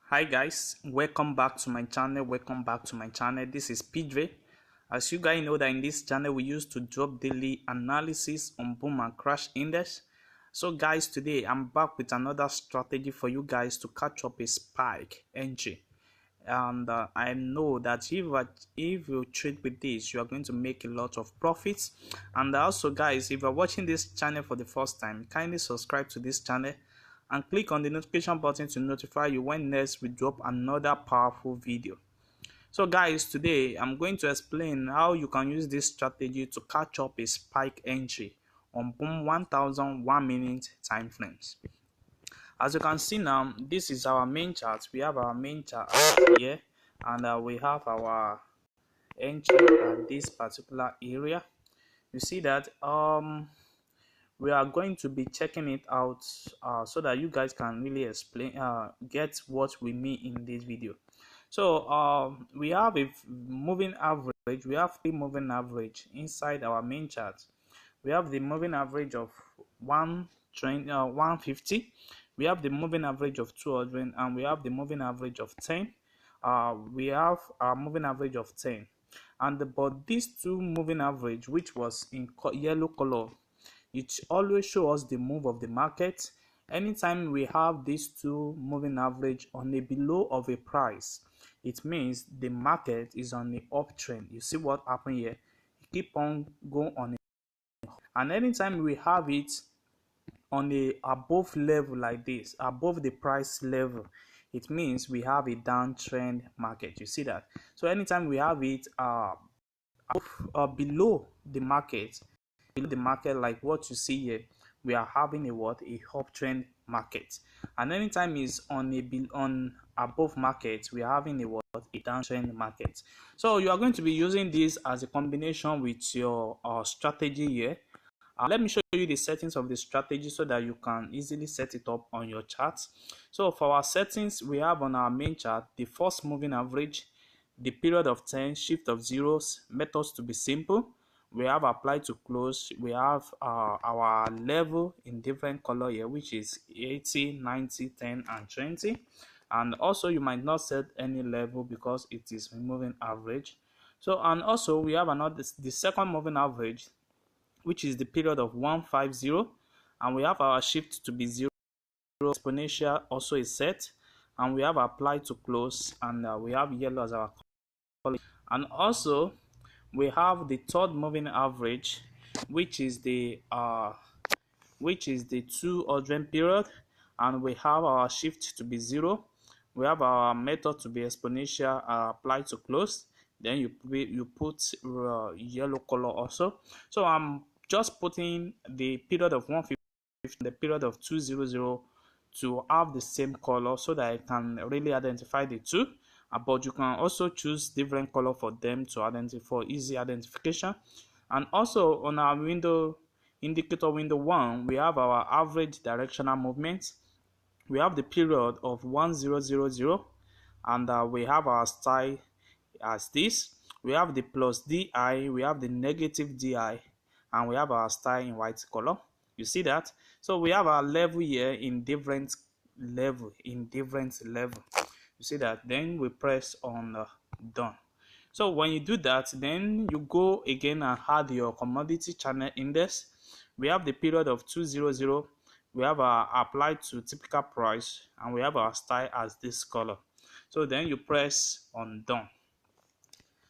Hi guys, welcome back to my channel. This is PJ. As you guys know that in this channel we used to drop daily analysis on boom and crash index. So guys, today I'm back with another strategy for you guys to catch up a spike entry. And I know that if you trade with this, you are going to make a lot of profits. And also guys, if you're watching this channel for the first time, kindly subscribe to this channel and click on the notification button to notify you when next we drop another powerful video. So guys, today I'm going to explain how you can use this strategy to catch up a spike entry on boom 1000 1 minute time frames. As you can see now, this is our main chart. We have our main chart here, and we have our entry at this particular area. You see that we are going to be checking it out so that you guys can really get what we mean in this video. So we have a moving average. We have three moving average inside our main chart. We have the moving average of 150. We have the moving average of 200, and we have the moving average of 10. We have our moving average of 10, but these two moving average, which was in yellow color, it always shows us the move of the market. Anytime we have these two moving average on a below of a price, it means the market is on the uptrend. You see what happened here? It keep on going on, and anytime we have it on a above level like this, above the price level, it means we have a downtrend market. You see that? So anytime we have it below the market, like what you see here, we are having a uptrend market. And anytime is on above market, we are having a downtrend market. So you are going to be using this as a combination with your strategy here. Let me show you the settings of the strategy so that you can easily set it up on your chart. So for our settings, we have on our main chart the first moving average, the period of 10, shift of zeros, methods to be simple. We have apply to close. We have our level in different color here, which is 80, 90, 10, and 20. And also you might not set any level because it is moving average. So, and also we have the second moving average, which is the period of 150, and we have our shift to be 0, exponential also is set, and we have apply to close, and we have yellow as our color. And also we have the third moving average, which is the 200 period, and we have our shift to be 0. We have our method to be exponential, apply to close. Then you put yellow color also. So I'm just putting the period of 150, the period of 200 to have the same color so that I can really identify the two. But you can also choose different color for them to identify for easy identification. And also on our indicator window 1, we have our average directional movement. We have the period of 1000, and we have our style as this. We have the plus DI, we have the negative DI, and we have our style in white color. You see that? So we have our level here in different level. You see that? Then we press on done. So when you do that, then you go again and add your commodity channel index. We have the period of 200. We have our apply to typical price, and we have our style as this color. So then you press on done.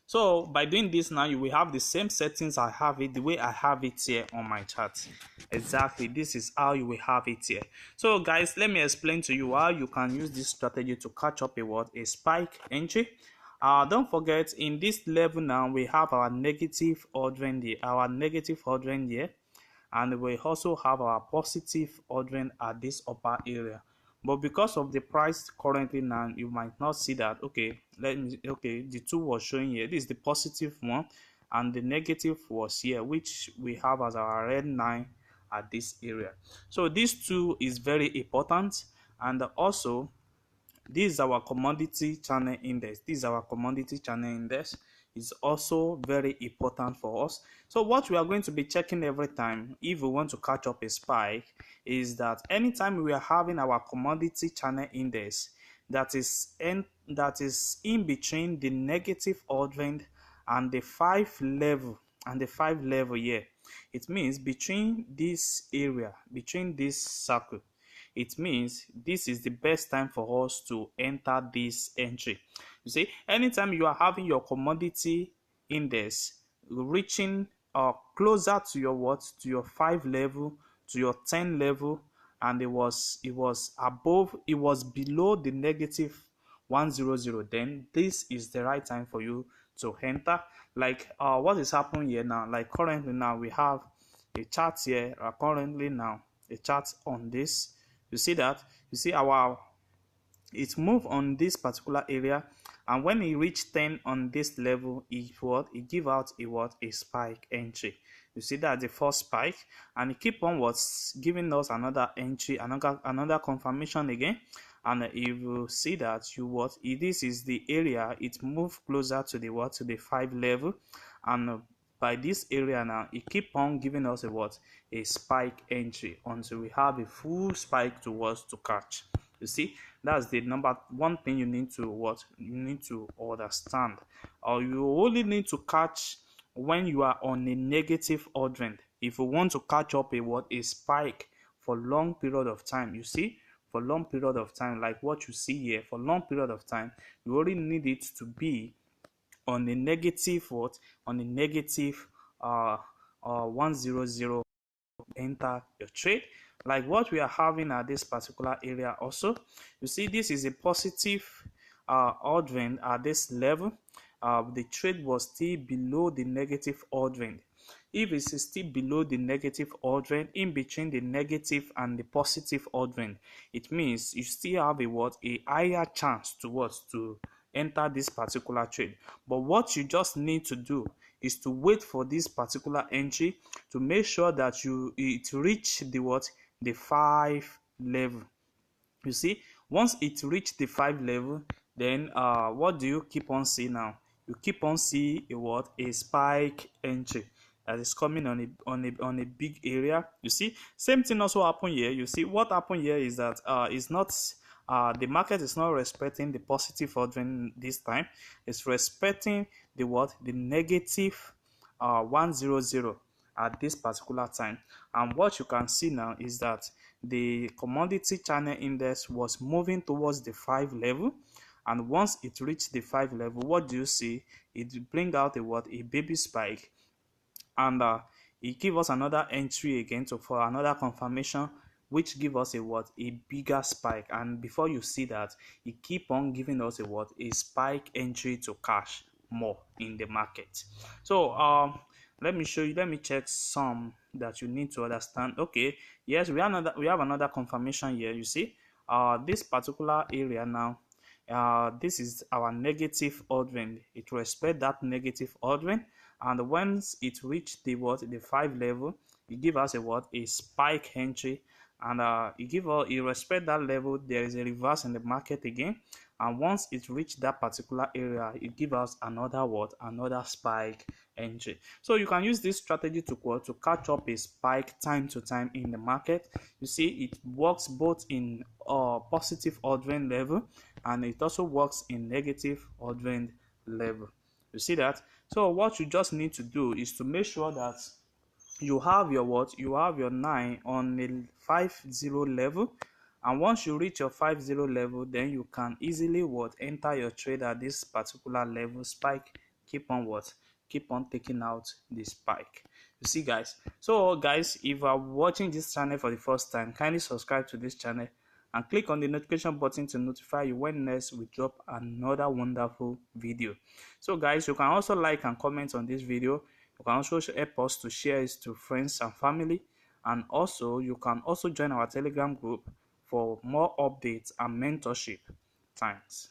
So by doing this now, you will have the same settings I have it, the way I have it here on my chart. Exactly, this is how you will have it here. So guys, let me explain to you how you can use this strategy to catch up a spike entry. Don't forget, in this level now, we have our negative ordering here, and we also have our positive ordering at this upper area. But because of the price currently now, you might not see that. The two was showing here. This is the positive one, and the negative was here, which we have as our red line at this area. So these two is very important. And also this is our commodity channel index. Is also very important for us. So what we are going to be checking every time if we want to catch up a spike is that anytime we are having our commodity channel index, that is in between the negative quadrant and the five level here. It means between this area, between this circle, it means this is the best time for us to enter this entry. You see, anytime you are having your commodity index reaching closer to your what, to your 5 level, to your 10 level, and it was below the negative 100, then this is the right time for you to enter. Like what is happening here now, like currently now we have a chart here, currently now a chart on this. You see that, you see our, it move on this particular area, and when it reach 10 on this level, it give out a spike entry. You see that the first spike, and it keep on what's giving us another entry, another confirmation again. And if you see that this is the area, it move closer to the 5 level, and by this area now it keep on giving us a spike entry until we have a full spike to catch. You see, that's the number one thing you need to understand. Or you only need to catch when you are on a negative quadrant. If you want to catch up a spike for long period of time, you see, for long period of time, like what you see here, for long period of time, you only need it to be on a negative on a negative 100, enter your trade, like what we are having at this particular area. Also, you see, this is a positive ordering at this level. The trade was still below the negative ordering. If it is still below the negative ordering, in between the negative and the positive ordering, it means you still have a higher chance to enter this particular trade. But what you just need to do is to wait for this particular entry to make sure that it reach the 5 level. You see, once it reach the 5 level, then what do you keep on seeing now? You keep on seeing a spike entry that is coming on a big area. You see, same thing also happen here. You see, what happened here is that it's not the market is not respecting the positive ordering this time. It's respecting the negative 100 at this particular time. And what you can see now is that the commodity channel index was moving towards the 5 level, and once it reached the 5 level, what do you see? It bring out a baby spike, and it give us another entry again for another confirmation, which give us a bigger spike. And before you see that, it keep on giving us a spike entry to cash more in the market. So let me show you, let me check some that you need to understand. Okay, yes, we have another confirmation here. You see, this particular area now, this is our negative ordering. It respect that negative ordering, and once it reach the 5 level, it give us a spike entry, and it respect that level. There is a reverse in the market again, and once it reach that particular area, it give us another spike entry. So you can use this strategy to catch up a spike time to time in the market. You see, it works both in positive ordering level, and it also works in negative ordering level. You see that? So what you just need to do is to make sure that you have your 9 on a 50 level, and once you reach your 50 level, then you can easily enter your trade at this particular level. Spike, keep on taking out the spike. You see, guys. So guys, if you are watching this channel for the first time, kindly subscribe to this channel and click on the notification button to notify you when next we drop another wonderful video. So guys, you can also like and comment on this video. You can also help us to share it to friends and family, and also you can also join our Telegram group for more updates and mentorship. Thanks.